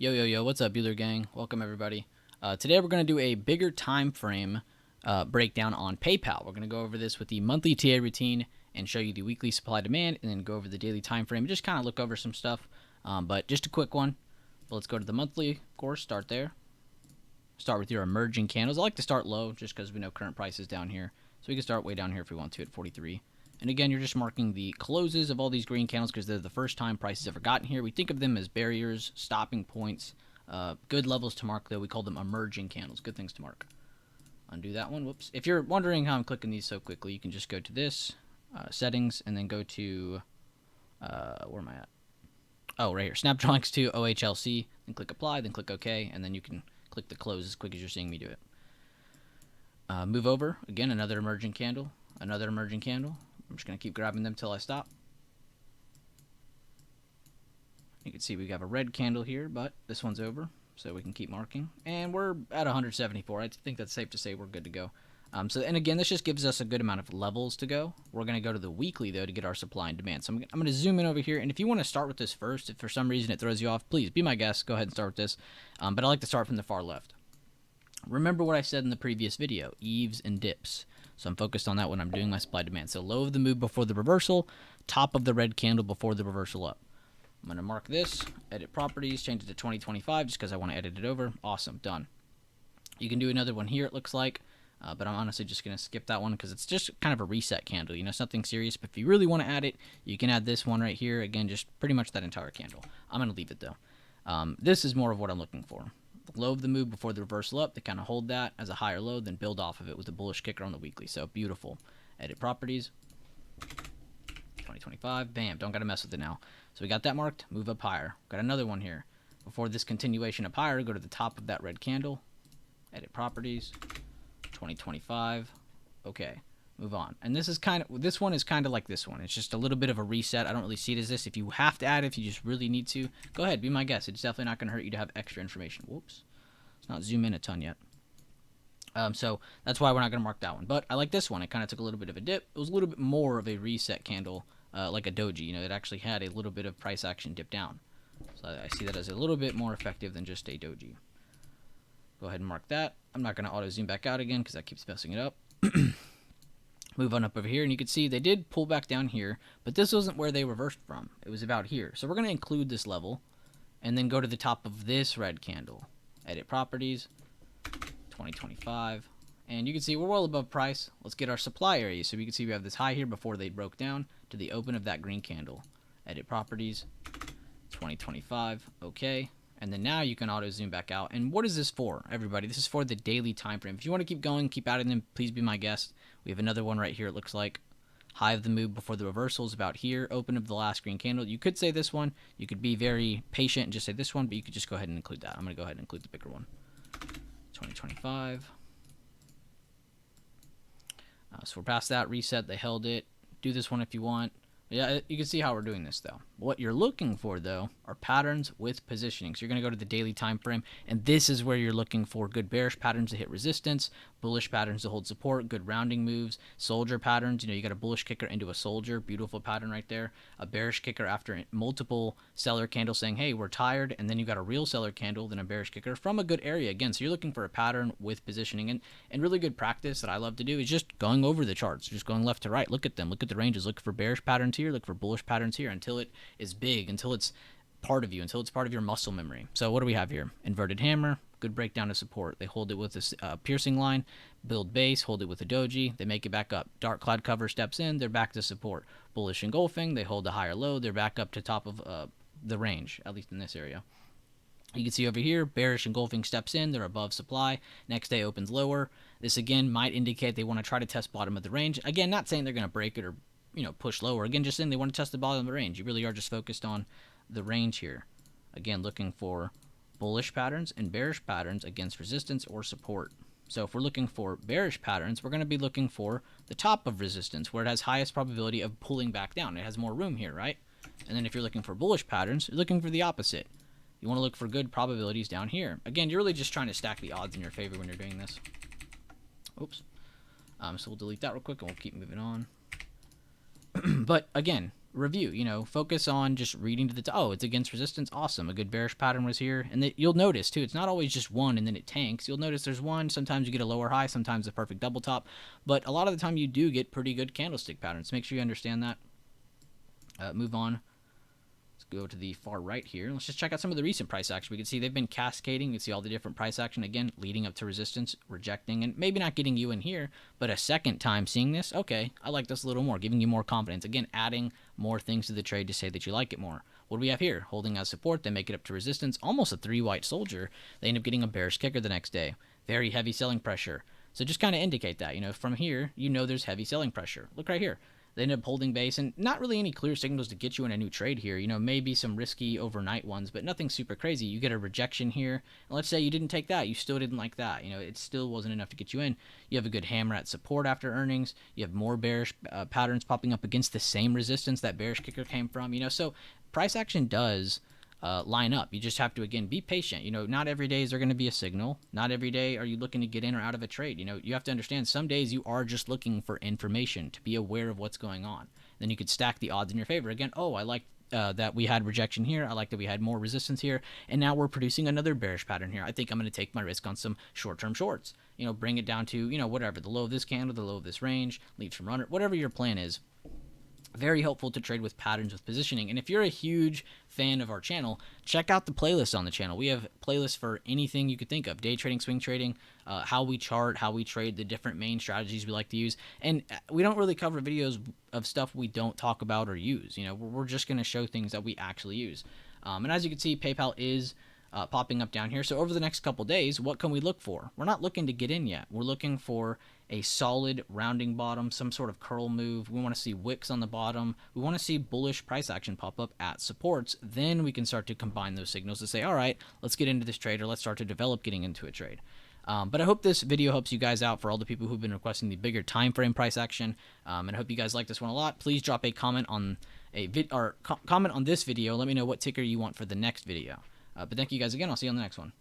Yo, what's up, Bueller Gang? Welcome, everybody. Today we're going to do a bigger time frame breakdown on PayPal. We're going to go over this with the monthly TA routine and show you the weekly supply demand, and then go over the daily time frame and just kind of look over some stuff. But just a quick one. But let's go to the monthly course, start there. Start with your emerging candles. I like to start low just because we know current price is down here. So we can start way down here if we want to at 43. And again, you're just marking the closes of all these green candles because they're the first time prices ever gotten here. We think of them as barriers, stopping points, good levels to mark, though. We call them emerging candles. Good things to mark. Undo that one. Whoops. If you're wondering how I'm clicking these so quickly, you can just go to this, settings, and then go to, where am I at? Oh, right here. Snap drawings to OHLC, then click apply, then click OK, and then you can click the close as quick as you're seeing me do it. Move over. Again, another emerging candle, another emerging candle. I'm just going to keep grabbing them until I stop. You can see we have a red candle here, but this one's over, so we can keep marking. And we're at 174. I think that's safe to say we're good to go. And again, this just gives us a good amount of levels to go. We're going to go to the weekly, though, to get our supply and demand. So I'm going to zoom in over here, and if you want to start with this first, if for some reason it throws you off, please be my guest. Go ahead and start with this. But I like to start from the far left. Remember what I said in the previous video, eaves and dips. So I'm focused on that when I'm doing my supply demand. So low of the move before the reversal, top of the red candle before the reversal up. I'm going to mark this, edit properties, change it to 2025 just because I want to edit it over. Awesome, done. You can do another one here, it looks like, but I'm honestly just going to skip that one because it's just kind of a reset candle. You know, something serious, but if you really want to add it, you can add this one right here. Again, just pretty much that entire candle. I'm going to leave it, though. This is more of what I'm looking for. The low of the move before the reversal up, they kind of hold that as a higher low, then build off of it with a bullish kicker on the weekly. So beautiful. Edit properties. 2025. Bam. Don't got to mess with it now. So we got that marked. Move up higher. Got another one here. Before this continuation up higher, go to the top of that red candle. Edit properties. 2025. Okay. Move on. And this one is kind of like this one. It's just a little bit of a reset. I don't really see it as this. If you have to add it, if you just really need to, go ahead, be my guest. It's definitely not going to hurt you to have extra information. Whoops. Let's not zoom in a ton yet. So that's why we're not going to mark that one. But I like this one. It kind of took a little bit of a dip. It was a little bit more of a reset candle, like a doji. You know, it actually had a little bit of price action dip down. So I see that as a little bit more effective than just a doji. Go ahead and mark that. I'm not going to auto zoom back out again because that keeps messing it up. Move on up over here, and you can see they did pull back down here, but this wasn't where they reversed from. It was about here. So we're going to include this level, and then go to the top of this red candle. Edit properties, 2025, and you can see we're well above price. Let's get our supply area. So we can see we have this high here before they broke down to the open of that green candle. Edit properties, 2025, okay. And then now you can auto zoom back out. And what is this for, everybody? This is for the daily time frame. If you want to keep going, keep adding them, please be my guest. We have another one right here, it looks like. High of the move before the reversal is about here. Open of the last green candle. You could say this one. You could be very patient and just say this one, but you could just go ahead and include that. I'm going to go ahead and include the bigger one. 2025. So we're past that. Reset. They held it. Do this one if you want. Yeah, you can see how we're doing this, though. What you're looking for, though, are patterns with positioning. So you're going to go to the daily time frame, and this is where you're looking for good bearish patterns to hit resistance, bullish patterns to hold support, good rounding moves, soldier patterns. You know, you got a bullish kicker into a soldier, beautiful pattern right there. A bearish kicker after multiple seller candles saying, hey, we're tired, and then you got a real seller candle, then a bearish kicker from a good area. Again, so you're looking for a pattern with positioning, and really good practice that I love to do is just going over the charts, just going left to right. Look at them, look at the ranges, look for bearish patterns here, look for bullish patterns here until it is big, until it's part of you, until it's part of your muscle memory. So what do we have here? Inverted hammer, good breakdown to support. They hold it with this piercing line, build base, hold it with a doji, they make it back up. Dark cloud cover steps in, they're back to support. Bullish engulfing, they hold a higher low, they're back up to top of the range, at least in this area. You can see over here, bearish engulfing steps in, they're above supply. Next day opens lower. This again might indicate they want to try to test bottom of the range. Again, not saying they're going to break it or push lower. Again, just saying they want to test the bottom of the range. You really are just focused on the range here. Again, looking for bullish patterns and bearish patterns against resistance or support. So if we're looking for bearish patterns, we're going to be looking for the top of resistance where it has highest probability of pulling back down. It has more room here, right? And then if you're looking for bullish patterns, you're looking for the opposite. You want to look for good probabilities down here. Again, you're really just trying to stack the odds in your favor when you're doing this. Oops. So we'll delete that real quick and we'll keep moving on. But again, review. You know, focus on just reading to the oh, it's against resistance, awesome. A good bearish pattern was here, and you'll notice too. It's not always just one and then it tanks. You'll notice there's one. Sometimes you get a lower high, sometimes a perfect double top, but a lot of the time you do get pretty good candlestick patterns. Make sure you understand that. Move on. Go to the far right here. Let's just check out some of the recent price action. We can see they've been cascading. You can see all the different price action, again, leading up to resistance, rejecting, and maybe not getting you in here, but a second time seeing this, okay, I like this a little more, giving you more confidence. Again, adding more things to the trade to say that you like it more. What do we have here? Holding as support, they make it up to resistance, almost a 3 white soldier. They end up getting a bearish kicker the next day. Very heavy selling pressure. So just kind of indicate that, you know, from here, you know there's heavy selling pressure. Look right here. They end up holding base, and not really any clear signals to get you in a new trade here. You know, maybe some risky overnight ones, but nothing super crazy. You get a rejection here, and let's say you didn't take that. You still didn't like that. You know, it still wasn't enough to get you in. You have a good hammer at support after earnings. You have more bearish patterns popping up against the same resistance that bearish kicker came from. You know, so price action does line up. You just have to, again, be patient. You know, not every day is there going to be a signal. Not every day are you looking to get in or out of a trade. You know, you have to understand some days you are just looking for information to be aware of what's going on. Then you could stack the odds in your favor. Again, oh, I like that we had rejection here. I like that we had more resistance here. And now we're producing another bearish pattern here. I think I'm going to take my risk on some short-term shorts. You know, bring it down to, you know, whatever, the low of this candle, the low of this range, leads from runner, whatever your plan is. Very helpful to trade with patterns with positioning. And if you're a huge fan of our channel, check out the playlist on the channel. We have playlists for anything you could think of: day trading, swing trading, how we chart, how we trade, the different main strategies we like to use. And we don't really cover videos of stuff we don't talk about or use. You know, we're just going to show things that we actually use. And as you can see, PayPal is popping up down here. So over the next couple days, what can we look for? We're not looking to get in yet. We're looking for a solid rounding bottom, some sort of curl move. We want to see wicks on the bottom. We want to see bullish price action pop up at supports. Then we can start to combine those signals to say, all right, let's get into this trade, or let's start to develop getting into a trade. But I hope this video helps you guys out for all the people who've been requesting the bigger time frame price action. And I hope you guys like this one a lot. Please drop a comment on comment on this video. Let me know what ticker you want for the next video. But thank you guys again. I'll see you on the next one.